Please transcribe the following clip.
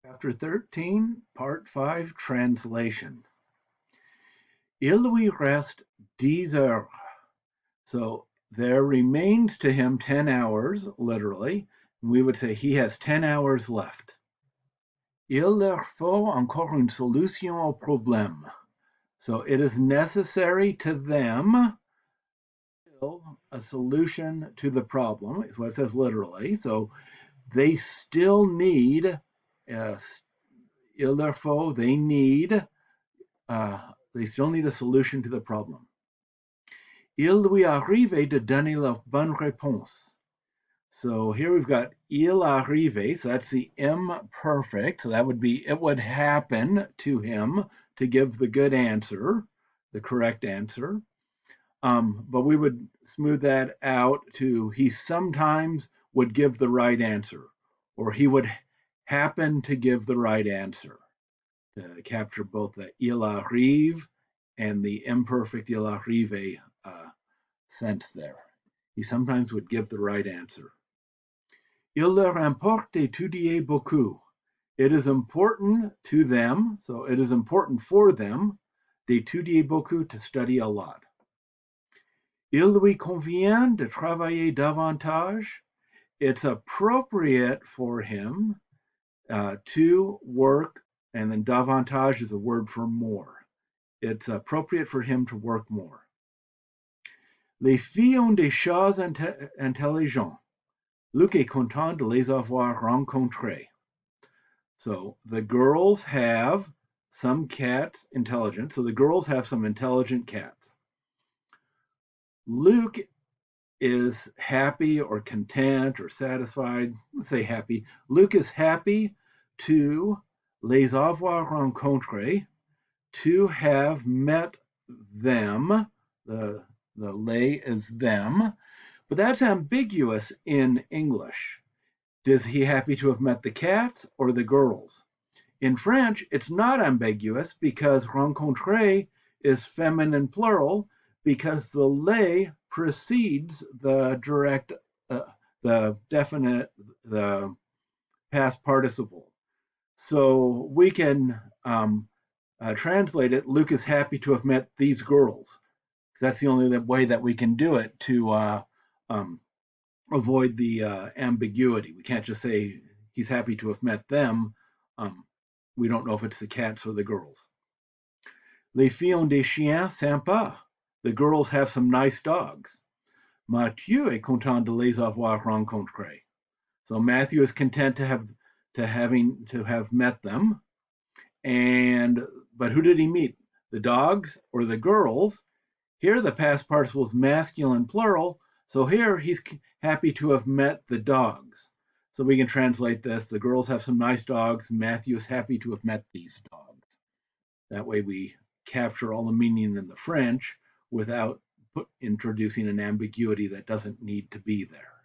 Chapter 13, Part 5, Translation. Il lui reste 10 heures. So there remains to him 10 hours, literally. We would say he has 10 hours left. Il leur faut encore une solution au problème. So it is necessary to them a solution to the problem, is what it says literally. So they still need, il leur faut, they still need a solution to the problem. Il lui arrive de donner la bonne réponse. So here we've got il arrive, so that's the imperfect. So that would be it would happen to him to give the good answer, the correct answer. But we would smooth that out to he sometimes would give the right answer, or he would happen to give the right answer to capture both the il arrive and the imperfect il arrive sense there. He sometimes would give the right answer. Il leur importe d'étudier beaucoup. It is important to them, so it is important for them, d'étudier beaucoup, to study a lot. Il lui convient de travailler davantage. It's appropriate for him to work, and then davantage is a word for more. It's appropriate for him to work more. Les filles ont des chats intelligents. Luc est content de les avoir rencontrés. So the girls have some cats intelligent. So the girls have some intelligent cats. Luc is happy or content or satisfied. Let's say happy. Luc is happy to les avoir rencontrés, to have met them. The les is them, but that's ambiguous in English. Is he happy to have met the cats or the girls? In French, it's not ambiguous because rencontrer is feminine plural because the les precedes the direct, the definite, the past participle. So we can translate it, Luc is happy to have met these girls. That's the only way that we can do it to avoid the ambiguity. We can't just say he's happy to have met them. We don't know if it's the cats or the girls. Les filles ont des chiens sympas. The girls have some nice dogs. Mathieu est content de les avoir rencontrés. So Matthew is content to have met them. But who did he meet? The dogs or the girls? Here the past participle is masculine plural, so here he's happy to have met the dogs. So we can translate this, the girls have some nice dogs, Matthew is happy to have met these dogs. That way we capture all the meaning in the French without introducing an ambiguity that doesn't need to be there.